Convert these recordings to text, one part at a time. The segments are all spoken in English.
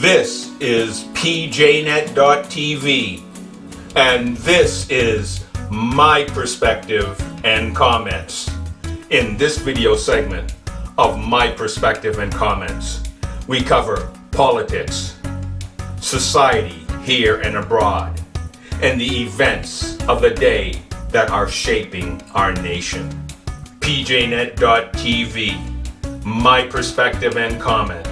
This is PJNET.TV, and this is my perspective and comments. In this video segment of My Perspective and Comments, we cover politics, society here and abroad, and the events of the day that are shaping our nation. PJNET.TV, My Perspective and Comment,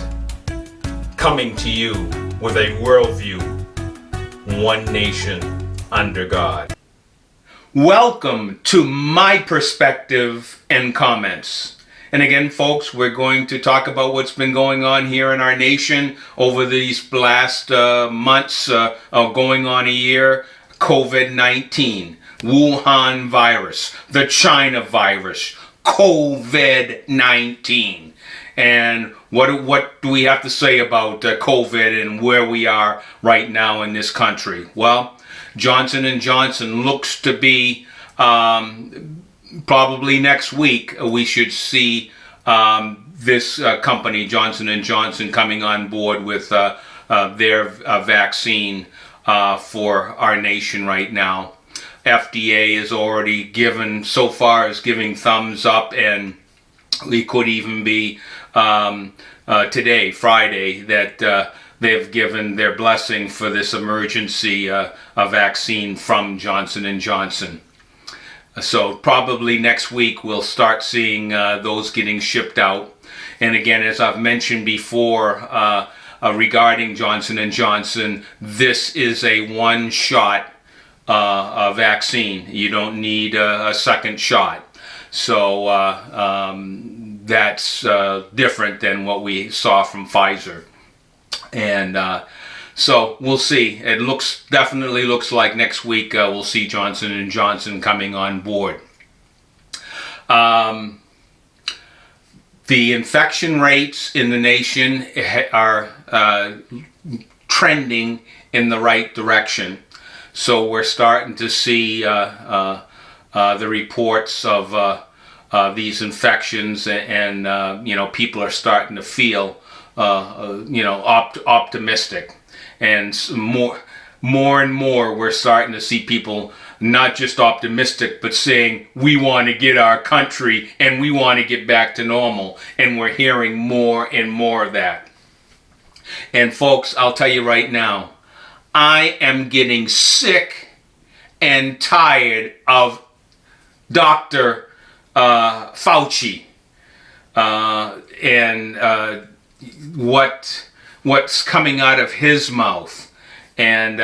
coming to you with a worldview, one nation under God. Welcome to My Perspective and Comments. And again, folks, we're going to talk about what's been going on here in our nation over these last months, going on a year. COVID-19, Wuhan virus, the China virus, COVID-19. And what do we have to say about COVID and where we are right now in this country? Well, Johnson & Johnson looks to be, probably next week, we should see this company, Johnson & Johnson, coming on board with their vaccine for our nation right now. FDA is already given, so far is giving thumbs up, and it could even be today, Friday, that they've given their blessing for this emergency vaccine from Johnson & Johnson. So probably next week we'll start seeing those getting shipped out. And again, as I've mentioned before, regarding Johnson & Johnson, this is a one-shot vaccine. You don't need a second shot. So that's different than what we saw from Pfizer. And so we'll see. It definitely looks like next week we'll see Johnson & Johnson coming on board. The infection rates in the nation are trending in the right direction. So we're starting to see the reports of these infections, and people are starting to feel optimistic, and more and more we're starting to see people not just optimistic, but saying we want to get our country and we want to get back to normal, and we're hearing more and more of that. And folks, I'll tell you right now, I am getting sick and tired of Dr. Fauci and what's coming out of his mouth, and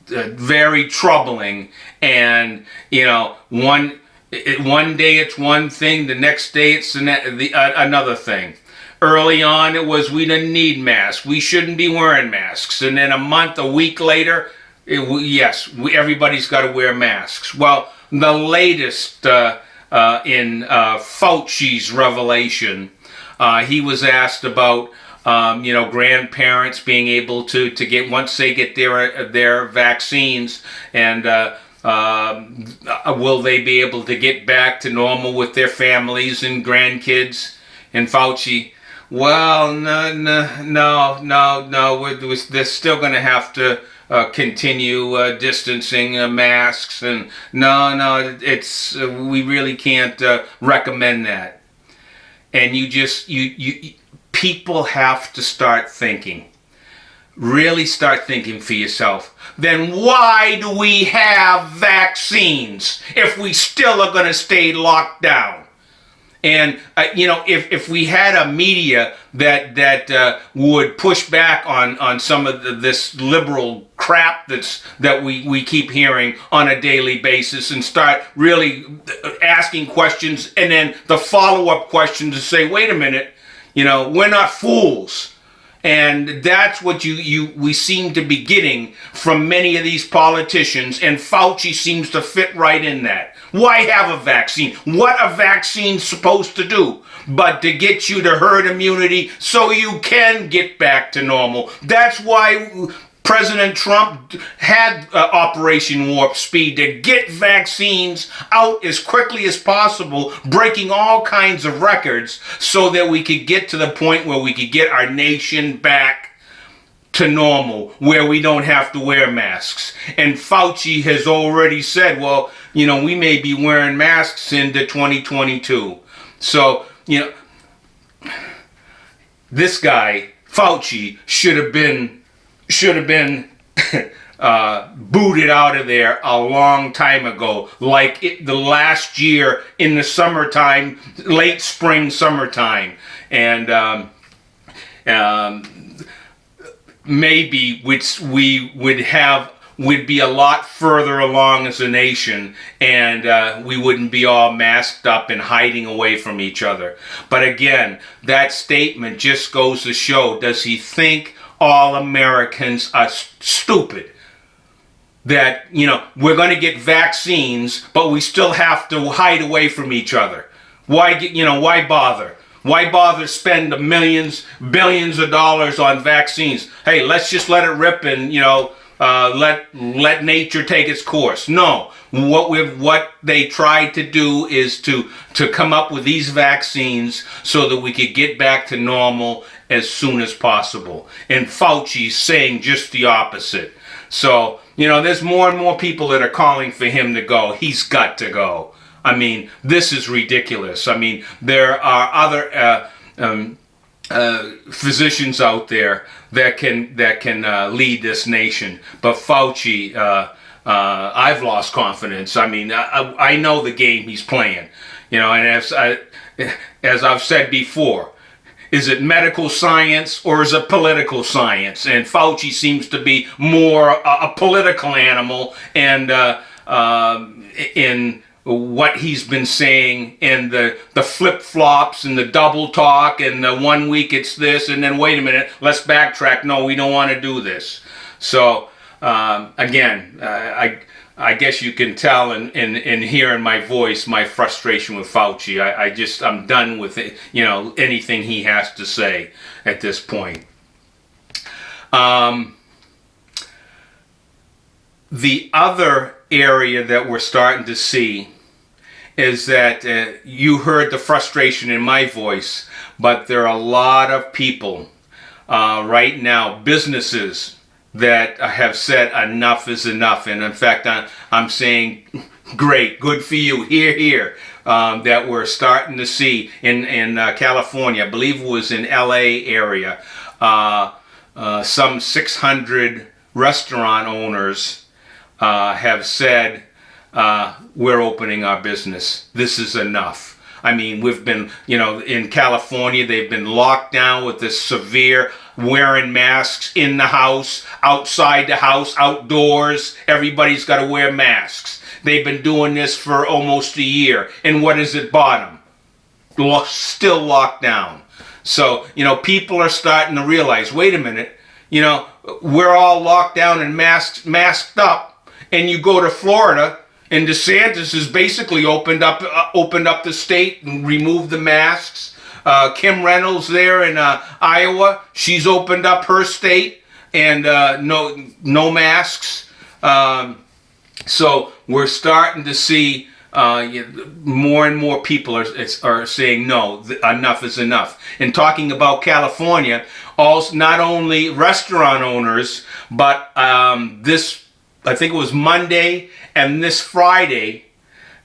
very troubling. And one day it's one thing, the next day it's another thing. Early on it was we didn't need masks, we shouldn't be wearing masks, and then a week later, everybody's got to wear masks. Well, the latest in Fauci's revelation, he was asked about grandparents being able to get, once they get their vaccines, and will they be able to get back to normal with their families and grandkids? And Fauci, well, no, they're still going to have to continue distancing, masks, and no, we really can't recommend that. And people have to start thinking, really start thinking for yourself. Then why do we have vaccines if we still are going to stay locked down? And if we had a media that would push back on some of this liberal crap that we keep hearing on a daily basis, and start really asking questions, and then the follow-up question to say, wait a minute, we're not fools. And that's what we seem to be getting from many of these politicians, and Fauci seems to fit right in that. Why have a vaccine? What a vaccine's supposed to do but to get you to herd immunity so you can get back to normal. That's why President Trump had Operation Warp Speed, to get vaccines out as quickly as possible, breaking all kinds of records so that we could get to the point where we could get our nation back to normal where we don't have to wear masks. And Fauci has already said, well, we may be wearing masks into 2022. So, this guy, Fauci, should have been booted out of there a long time ago, like the last year in the summertime, late spring, summertime. And maybe we would be a lot further along as a nation, and we wouldn't be all masked up and hiding away from each other. But again, that statement just goes to show, does he think all Americans are stupid? That, we're going to get vaccines, but we still have to hide away from each other. Why bother? Why bother spend billions of dollars on vaccines? Hey, let's just let it rip and, let nature take its course. No, what they tried to do is to come up with these vaccines so that we could get back to normal as soon as possible. And Fauci's saying just the opposite. So, there's more and more people that are calling for him to go. He's got to go. I mean, this is ridiculous. I mean, there are other physicians out there that can lead this nation. But Fauci, I've lost confidence. I mean, I know the game he's playing. And as I've said before, is it medical science or is it political science? And Fauci seems to be more a political animal, and in what he's been saying, and the flip-flops and the double talk, and the 1 week it's this, and then wait a minute, let's backtrack. No, we don't want to do this. So again, I guess you can tell in hearing my voice, my frustration with Fauci. I'm done with it, anything he has to say at this point. The other area that we're starting to see is that you heard the frustration in my voice, but there are a lot of people right now, businesses, that have said enough is enough. And in fact, I'm saying, great, good for you, here, that we're starting to see in California, I believe it was in LA area, some 600 restaurant owners have said, we're opening our business. This is enough. I mean, we've been, in California, they've been locked down with this severe wearing masks in the house, outside the house, outdoors. Everybody's got to wear masks. They've been doing this for almost a year. And what is at bottom? Still locked down. So, people are starting to realize, wait a minute, we're all locked down and masked up. And you go to Florida, and DeSantis has basically opened up the state and removed the masks. Kim Reynolds there in Iowa, she's opened up her state, and no masks. So we're starting to see more and more people are saying no, enough is enough. And talking about California, also not only restaurant owners, but this, I think it was Monday and this Friday,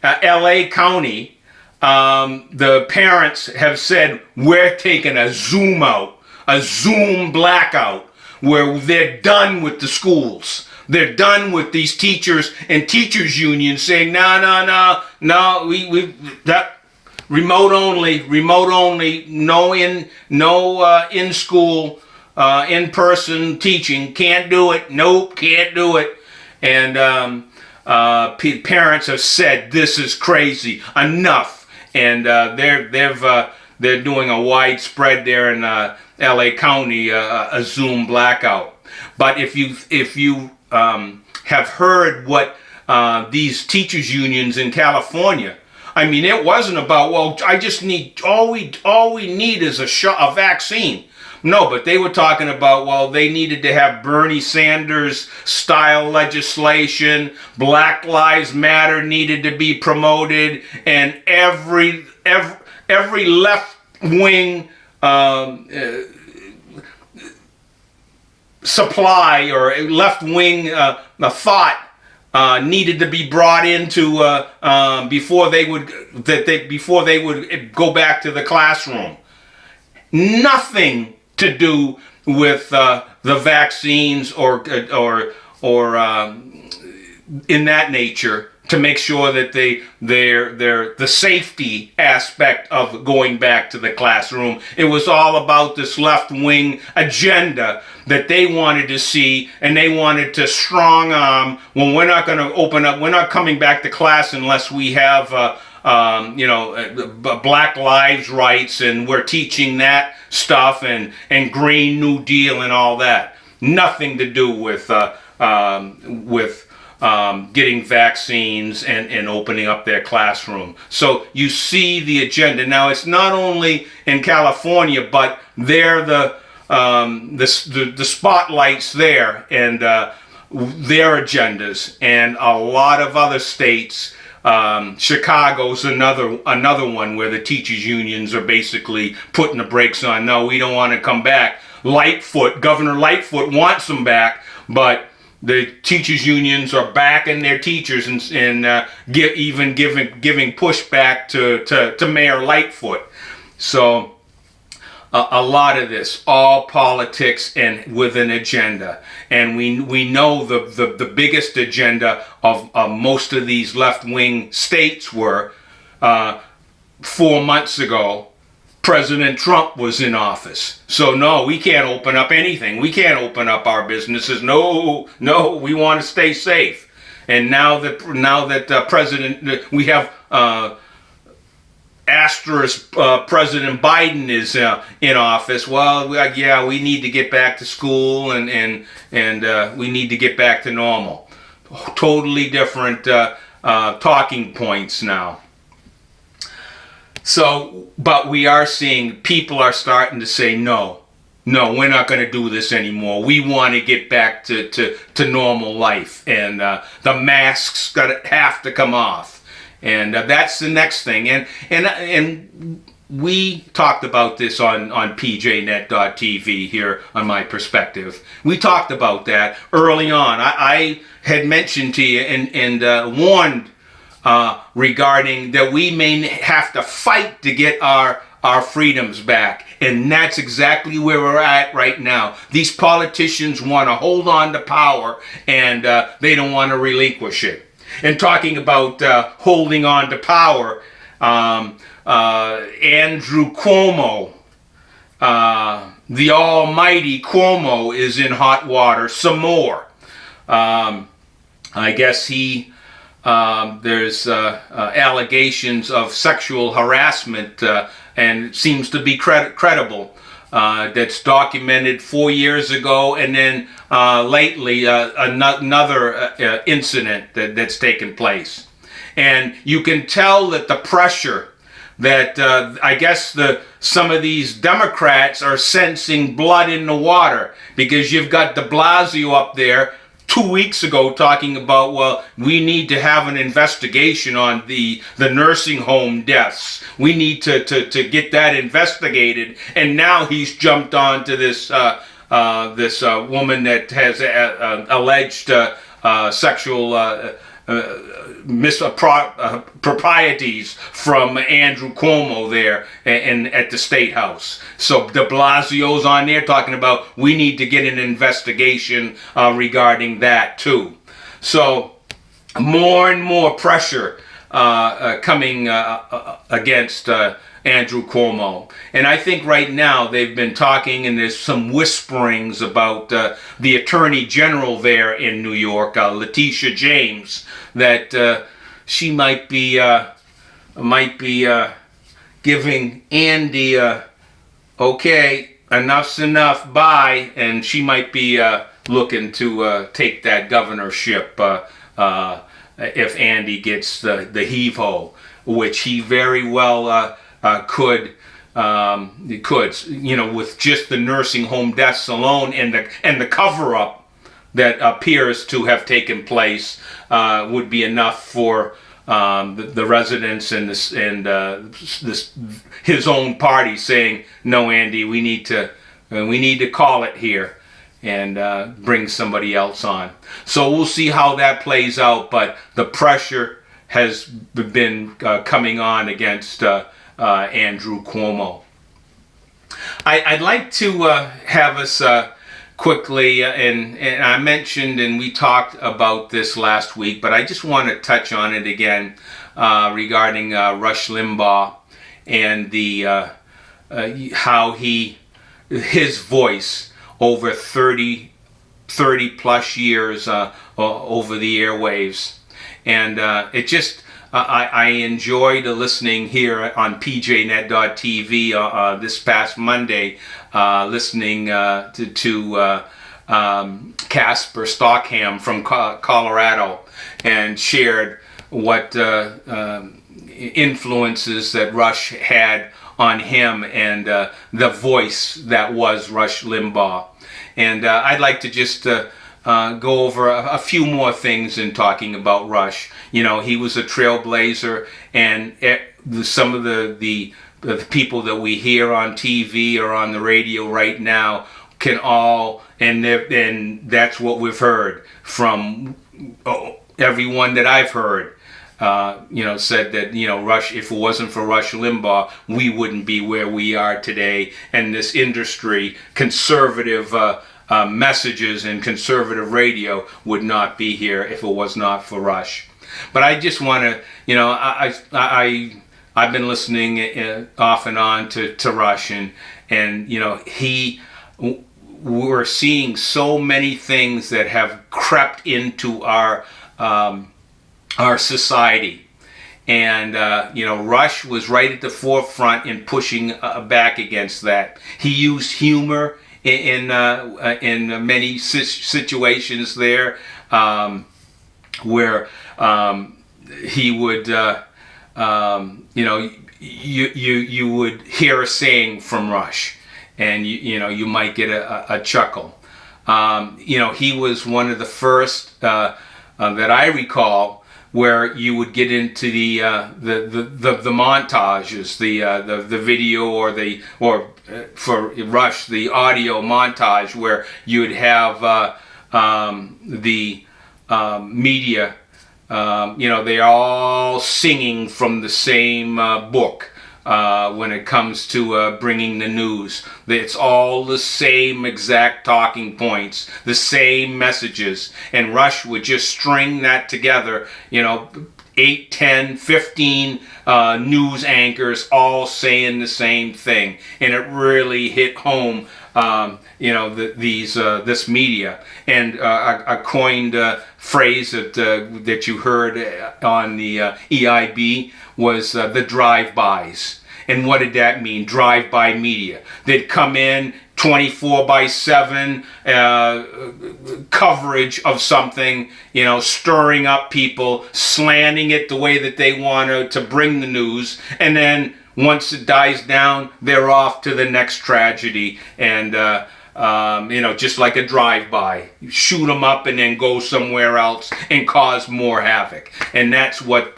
LA County, the parents have said, we're taking a Zoom blackout, where they're done with the schools. They're done with these teachers and teachers unions saying, no, that remote only, no in school, in-person teaching, can't do it, nope, can't do it. And parents have said, this is crazy, enough. And they're doing a widespread there in LA County, a Zoom blackout. But if you have heard what these teachers unions in California, I mean, it wasn't about, well, I just need, all we need is a vaccine. No, but they were talking about, well, they needed to have Bernie Sanders style legislation, Black Lives Matter needed to be promoted, and every left wing supply or left-wing thought needed to be brought into before they would go back to the classroom. Nothing to do with the vaccines or in that nature, to make sure that the safety aspect of going back to the classroom. It was all about this left-wing agenda that they wanted to see, and they wanted to strong arm, well, we're not going to open up, we're not coming back to class unless we have Black Lives Rights, and we're teaching that stuff, and Green New Deal and all that. Nothing to do with getting vaccines and opening up their classroom. So you see the agenda. Now, it's not only in California, but they're the spotlights there, and their agendas, and a lot of other states. Chicago's another one where the teachers unions are basically putting the brakes on. No, we don't want to come back. Governor Lightfoot wants them back, but the teachers unions are backing their teachers and even giving pushback to Mayor Lightfoot. So a lot of this, all politics and with an agenda. And we know the biggest agenda of most of these left-wing states were 4 months ago, President Trump was in office. So no, we can't open up anything. We can't open up our businesses. No, we want to stay safe. And now that we have asterisk President Biden is in office. Well, yeah, we need to get back to school, and we need to get back to normal. Totally different talking points now. So, but we are seeing people are starting to say, no, we're not going to do this anymore. We want to get back to normal life, and the masks have to come off, and that's the next thing. And we talked about this on PJNET.tv here on My Perspective. We talked about that early on. I had mentioned to you and warned regarding that we may have to fight to get our freedoms back. And that's exactly where we're at right now. These politicians want to hold on to power, and they don't want to relinquish it. And talking about holding on to power, Andrew Cuomo, the almighty Cuomo, is in hot water some more. I guess there's allegations of sexual harassment, and it seems to be credible. That's documented 4 years ago, and then lately another incident that's taken place. And you can tell that the pressure that I guess some of these Democrats are sensing blood in the water, because you've got de Blasio up there 2 weeks ago talking about, well, we need to have an investigation on the nursing home deaths. We need to get that investigated. And now he's jumped on to this woman that has alleged sexual proprieties from Andrew Cuomo there at the State House. So de Blasio's on there talking about we need to get an investigation regarding that too. So more and more pressure coming against Andrew Cuomo. And I think right now they've been talking, and there's some whisperings about the Attorney General there in New York, Letitia James, that she might be giving Andy okay, enough's enough, bye, and she might be looking to take that governorship if Andy gets the heave-ho, which he very well could, with just the nursing home deaths alone and the cover-up that appears to have taken place would be enough for the residents and his own party saying, no, Andy, we need to call it here. and bring somebody else on. So we'll see how that plays out, but the pressure has been coming on against Andrew Cuomo. I'd like to have us quickly, and I mentioned and we talked about this last week, but I just want to touch on it again regarding Rush Limbaugh and the how his voice over 30 plus years over the airwaves, and it just I enjoyed stood here on PJNET.TV this past Monday, listening to Casper Stockham from Colorado, and shared what influences that Rush had on him, and the voice that was Rush Limbaugh. And I'd like to just go over a few more things in talking about Rush. You know, he was a trailblazer, and some of the people that we hear on TV or on the radio right now can all, and that's what we've heard from everyone that I've heard. Said that, Rush, if it wasn't for Rush Limbaugh, we wouldn't be where we are today. And this industry, conservative messages and conservative radio would not be here if it was not for Rush. But I just want to, I've been listening off and on to Rush, and we're seeing so many things that have crept into our society, and Rush was right at the forefront in pushing back against that. He used humor in many situations there, where he would you would hear a saying from Rush, and you might get a chuckle. He was one of the first that I recall where you would get into the montages, the video, or for Rush, the audio montage, where you would have the media, they're all singing from the same book. When it comes to bringing the news, it's all the same exact talking points, the same messages, and Rush would just string that together, 8, 10, 15 news anchors all saying the same thing, and it really hit home, this media. And a coined phrase that you heard on the EIB was the drive-bys. And what did that mean? Drive-by media. They'd come in 24/7 coverage of something, stirring up people, slanting it the way that they want to bring the news, and then once it dies down, they're off to the next tragedy, and just like a drive-by, shoot them up and then go somewhere else and cause more havoc. And that's what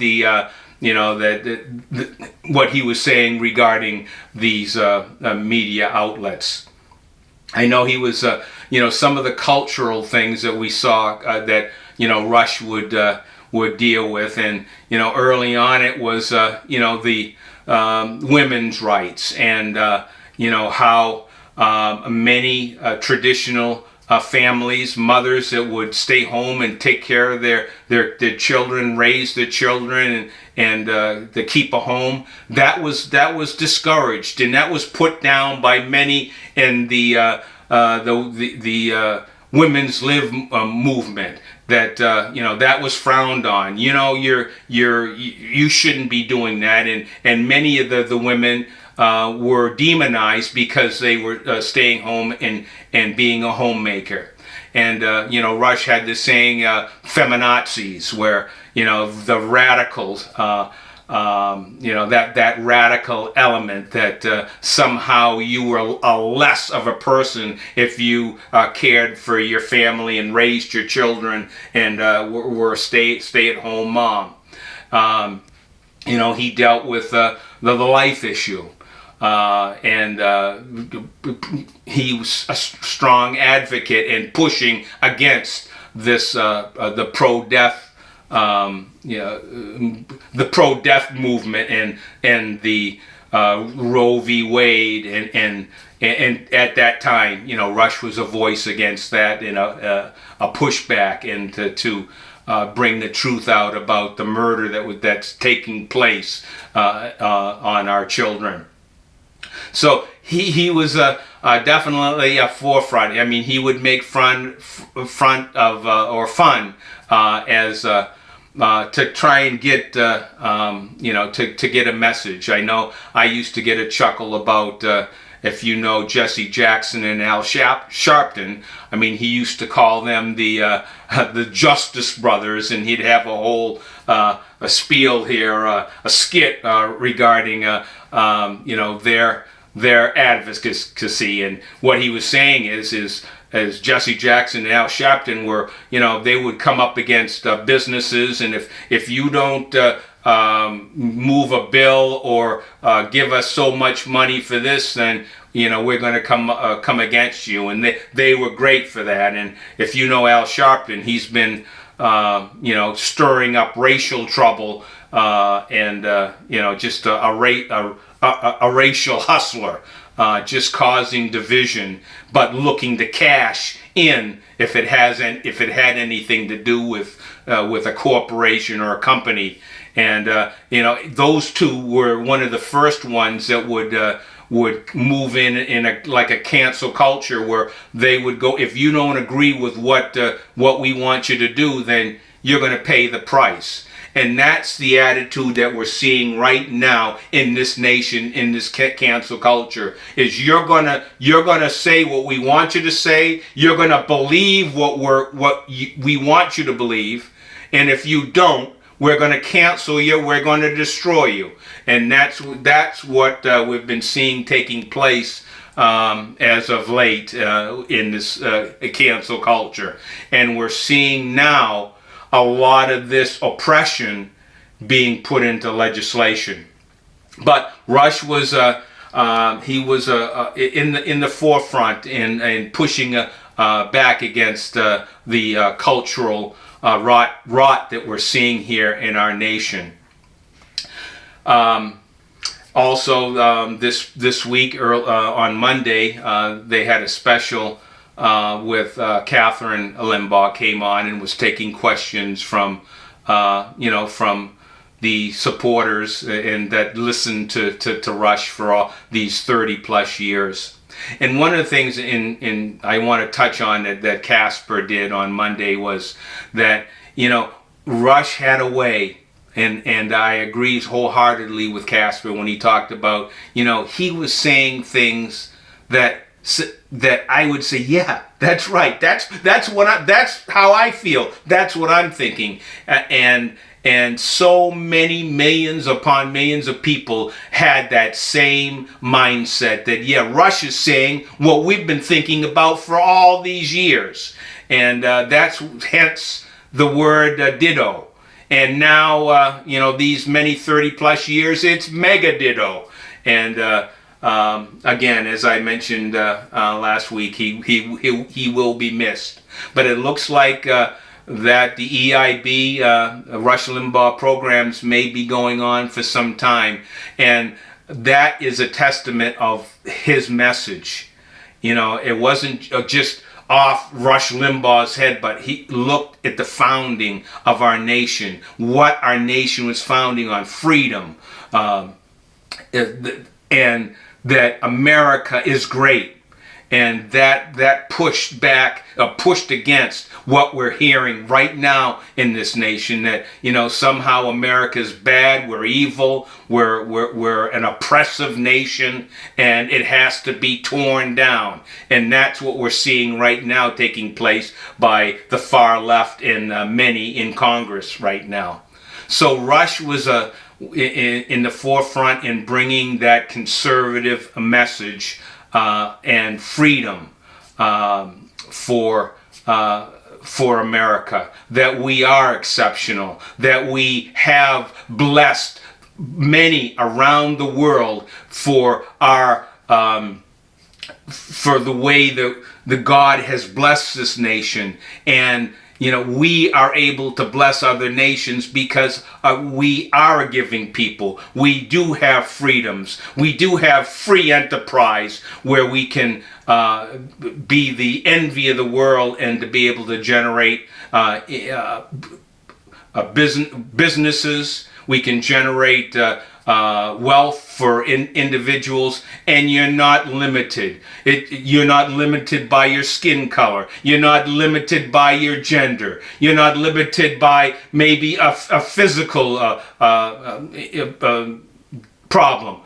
what he was saying regarding these media outlets. I know he was, some of the cultural things that we saw that Rush would deal with, and early on it was the women's rights, and how many traditional families, mothers that would stay home and take care of their children, raise their children, and to keep a home, that was discouraged, and that was put down by many in the women's live movement. That that was frowned on. You shouldn't be doing that, and many of the women were demonized because they were staying home and being a homemaker. And Rush had this saying, feminazis, where the radicals, that radical element that somehow you were less of a person if you cared for your family and raised your children and were a stay-at-home mom. He dealt with the life issue. and he was a strong advocate in pushing against this the pro-death the pro-death movement and the Roe v. Wade and at that time, Rush was a voice against that and a pushback and to bring the truth out about the murder that's taking place on our children. So he was definitely a forefront. I mean, he would make fun as to try and get to get a message. I know I used to get a chuckle about if you know Jesse Jackson and Al Sharpton. I mean, he used to call them the Justice Brothers, and he'd have a whole a spiel here, a skit regarding their advocacy. And what he was saying is as Jesse Jackson and Al Sharpton were, they would come up against businesses, and if you don't move a bill or give us so much money for this, then we're going to come against you. And they were great for that. And if you know Al Sharpton, he's been stirring up racial trouble and just a racial hustler. Just causing division, but looking to cash in if it had anything to do with a corporation or a company. And those two were one of the first ones that would move in a cancel culture, where they would go, if you don't agree with what we want you to do, then you're going to pay the price. And that's the attitude that we're seeing right now in this nation, in this cancel culture. Is you're gonna say what we want you to say. You're gonna believe what we want you to believe, and if you don't, we're gonna cancel you. We're gonna destroy you. And that's what we've been seeing taking place as of late in this cancel culture. And we're seeing now a lot of this oppression being put into legislation. But Rush was in the forefront in pushing back against the cultural rot that we're seeing here in our nation. Also, this week on Monday, they had a special with Catherine Limbaugh came on and was taking questions from the supporters and that listened to Rush for all these 30 plus years. And one of the things I want to touch on that Casper did on Monday was that Rush had a way, and I agree wholeheartedly with Casper when he talked about he was saying things that I would say, yeah, that's right. That's how I feel. That's what I'm thinking. And so many millions upon millions of people had that same mindset that, yeah, Rush is saying what we've been thinking about for all these years. And that's hence the word ditto. And now, these many 30 plus years, it's mega ditto. And again, as I mentioned last week, he will be missed. But it looks like that the EIB, Rush Limbaugh programs may be going on for some time. And that is a testament of his message. It wasn't just off Rush Limbaugh's head, but he looked at the founding of our nation, what our nation was founding on: freedom, and that America is great. And that pushed against what we're hearing right now in this nation, that somehow America's bad, we're evil, we're an oppressive nation, and it has to be torn down. And that's what we're seeing right now taking place by the far left and many in Congress right now. So Rush was in the forefront in bringing that conservative message and freedom for America, that we are exceptional, that we have blessed many around the world for our for the way that the God has blessed this nation. And we are able to bless other nations because we are a giving people. We do have freedoms. We do have free enterprise where we can be the envy of the world and to be able to generate businesses. We can generate wealth for individuals, and you're not limited. You're not limited by your skin color. You're not limited by your gender. You're not limited by maybe a physical problem.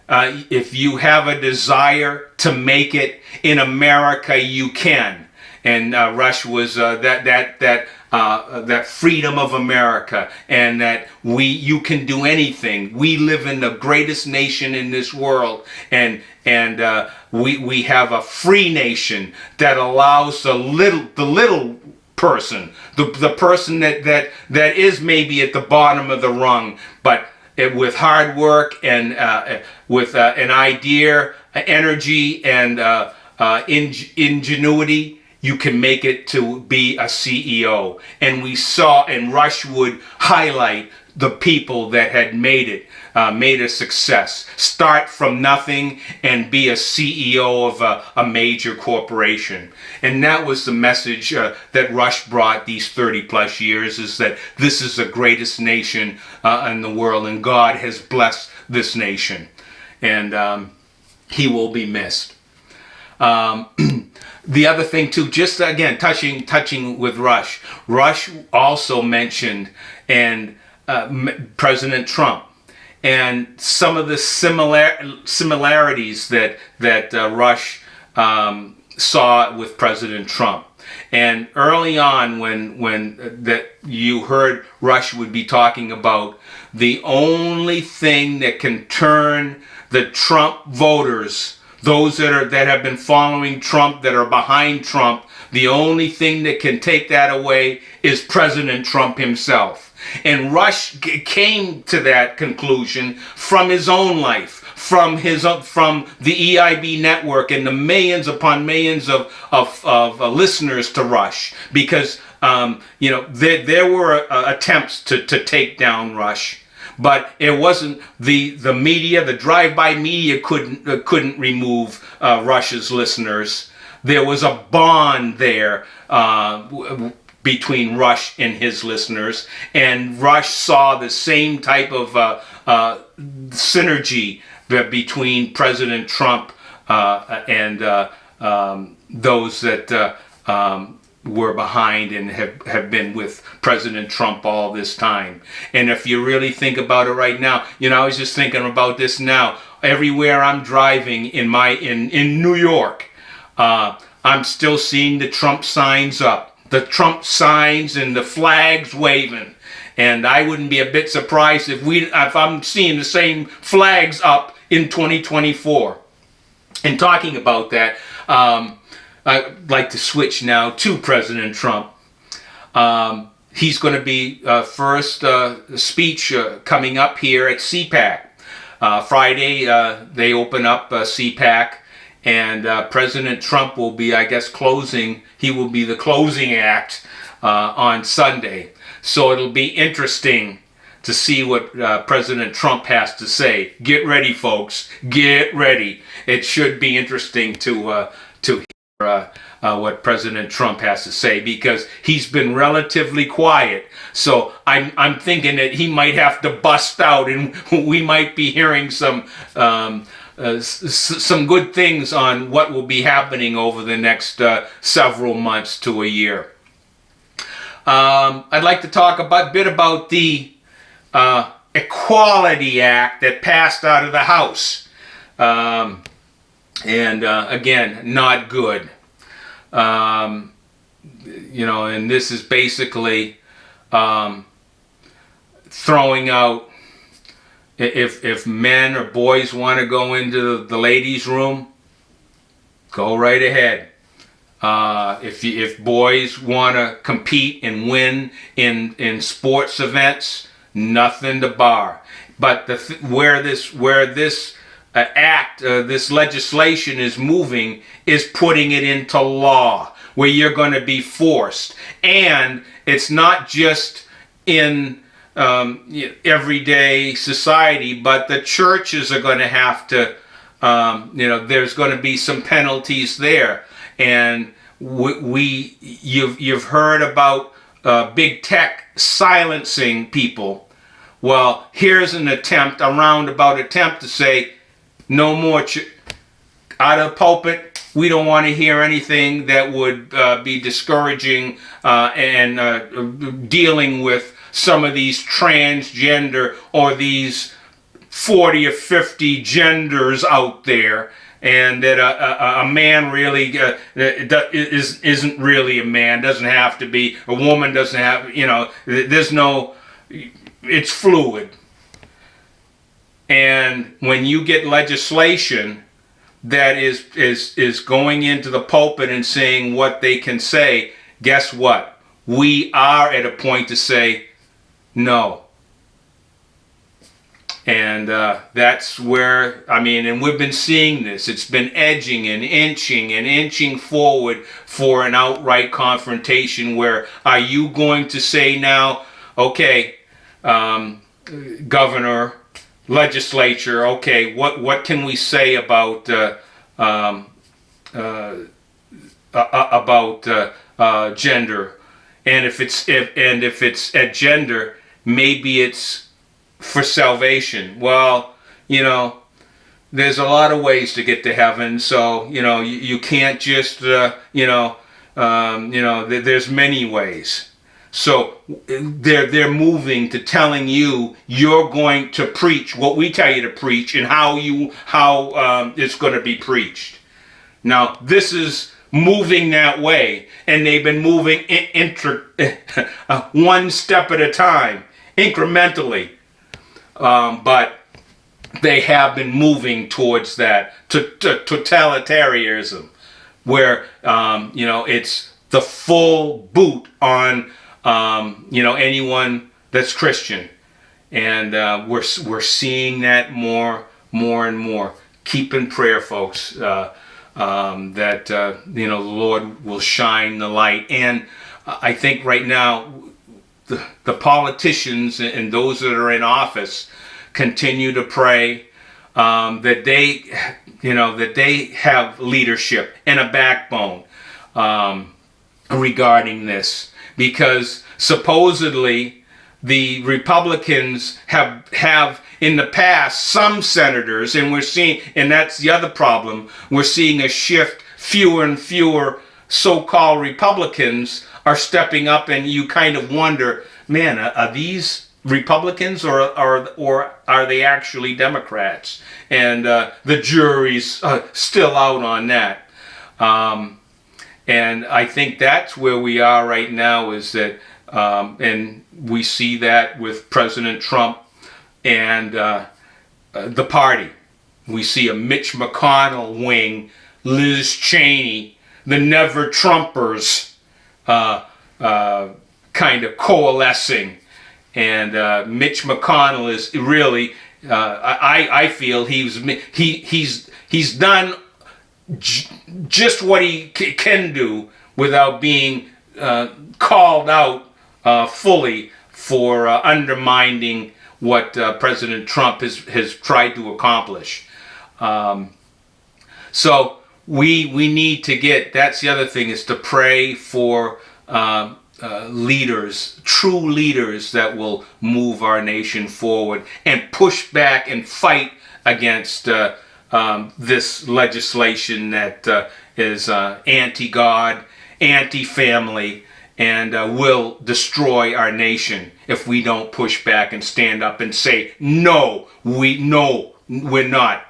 If you have a desire to make it in America, you can. And Rush was that freedom of America, and that you can do anything. We live in the greatest nation in this world, and we have a free nation that allows the little person, the person that is maybe at the bottom of the rung, but with hard work and with an idea, energy, and ingenuity, you can make it to be a CEO. And we saw, and Rush would highlight the people that had made it, made a success, start from nothing and be a CEO of a major corporation. And that was the message that Rush brought these 30 plus years, is that this is the greatest nation in the world, and God has blessed this nation. And he will be missed. The other thing too, just again touching with Rush also mentioned and President Trump, and some of the similarities that Rush saw with President Trump. And early on, when that you heard Rush would be talking about the only thing that can turn the Trump voters, those that have been following Trump, that are behind Trump, the only thing that can take that away is President Trump himself. And Rush came to that conclusion from his own life, from the EIB network and the millions upon millions of listeners to Rush, because there were attempts to take down Rush. But it wasn't the media, the drive-by media couldn't remove Rush's listeners. There was a bond there between Rush and his listeners, and Rush saw the same type of synergy between President Trump and those that were behind and have been with President Trump all this time. And if you really think about it right now, I was just thinking about this now. Everywhere I'm driving in New York, I'm still seeing the Trump signs up, the Trump signs and the flags waving. And I wouldn't be a bit surprised if I'm seeing the same flags up in 2024. And talking about that, I'd like to switch now to President Trump. He's going to be first speech coming up here at CPAC. Friday, they open up CPAC, and President Trump will be, I guess, closing. He will be the closing act on Sunday. So it'll be interesting to see what President Trump has to say. Get ready, folks. Get ready. It should be interesting to hear what President Trump has to say, because he's been relatively quiet. So I'm thinking that he might have to bust out, and we might be hearing some good things on what will be happening over the next several months to a year. I'd like to talk a bit about the Equality Act that passed out of the House. And again, not good. And this is basically throwing out, if men or boys want to go into the ladies' room, go right ahead. If boys want to compete and win in sports events, nothing to bar. But where this this legislation is moving is putting it into law, where you're going to be forced. And it's not just in everyday society, but the churches are going to have to, there's going to be some penalties there. And you've heard about big tech silencing people. Well, here's an attempt, a roundabout attempt to say, no more out of the pulpit. We don't want to hear anything that would be discouraging and dealing with some of these transgender or these 40 or 50 genders out there, and that a man really isn't really a man, doesn't have to be, a woman doesn't have, there's no, it's fluid. And when you get legislation that is going into the pulpit and saying what they can say, guess what? We are at a point to say no. And that's where, and we've been seeing this. It's been edging and inching forward for an outright confrontation where, are you going to say now, okay, governor, legislature, okay, what can we say about gender? And if it's at gender, maybe it's for salvation. Well, there's a lot of ways to get to heaven, so you can't just there's many ways. So they're moving to telling you you're going to preach what we tell you to preach and how it's going to be preached. Now this is moving that way, and they've been moving one step at a time, incrementally. But they have been moving towards that to totalitarianism, where it's the full boot on anyone that's Christian, and we're seeing that more and more. Keep in prayer, folks, that the Lord will shine the light. And I think right now the politicians and those that are in office continue to pray that they have leadership and a backbone regarding this, because supposedly the Republicans have in the past some senators, and we're seeing, and that's the other problem, we're seeing a shift. Fewer and fewer so-called Republicans are stepping up, and you kind of wonder, man, are these Republicans or are they actually Democrats? And the jury's still out on that. And I think that's where we are right now, is that, and we see that with President Trump and the party. We see a Mitch McConnell wing, Liz Cheney, the Never Trumpers kind of coalescing. And Mitch McConnell is really, I feel he's done just what he can do without being called out fully for undermining what President Trump has tried to accomplish. So we need to get, that's the other thing, is to pray for leaders, true leaders that will move our nation forward and push back and fight against this legislation that is anti-God, anti-family, and will destroy our nation if we don't push back and stand up and say, no, we're not.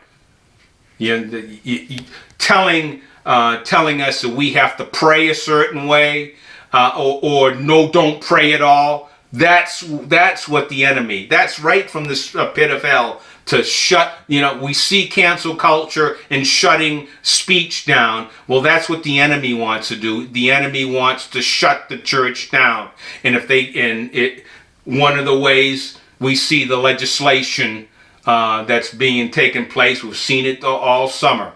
Telling us that we have to pray a certain way, or no, don't pray at all. That's what the enemy, that's right from this pit of hell, to shut, we see cancel culture and shutting speech down. Well, that's what the enemy wants to do. The enemy wants to shut the church down. And one of the ways we see the legislation that's being taken place. We've seen it all summer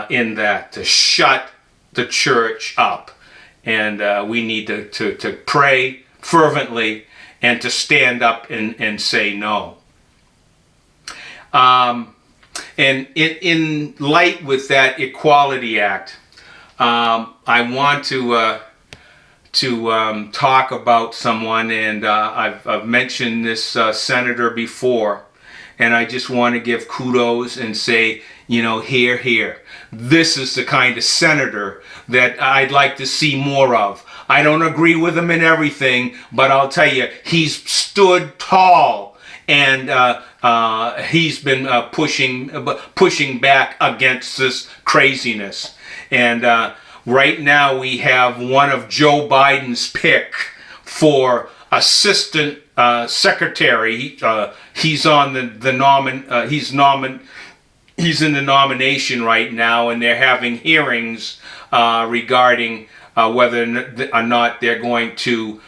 in that to shut the church up. And we need to pray fervently and to stand up and say no. And in light with that Equality Act, I want to talk about someone, and I've mentioned this senator before, and I just want to give kudos and say, hear, hear. This is the kind of senator that I'd like to see more of. I don't agree with him in everything, but I'll tell you, he's stood tall, and he's been pushing back against this craziness. And right now we have one of Joe Biden's pick for assistant secretary. He's on he's in the nomination right now, and they're having hearings regarding whether or not they're going to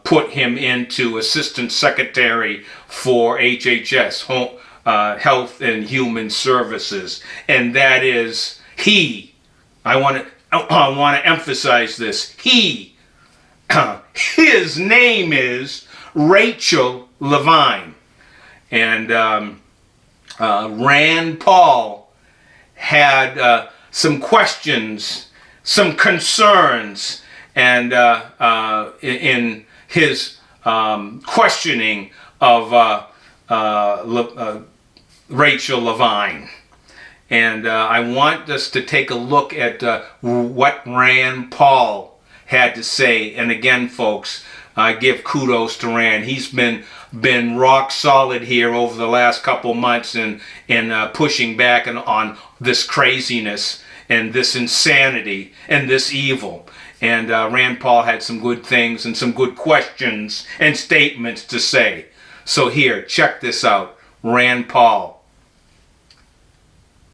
put him into assistant secretary for HHS, Health and Human Services, and that is he. I want to emphasize this. He, his name is Rachel Levine, and Rand Paul had some questions, some concerns, and in his questioning of Rachel Levine. And I want us to take a look at what Rand Paul had to say. And again, folks, I give kudos to Rand. He's been rock solid here over the last couple months in pushing back on this craziness and this insanity and this evil. And Rand Paul had some good things and some good questions and statements to say. So here, check this out. Rand Paul.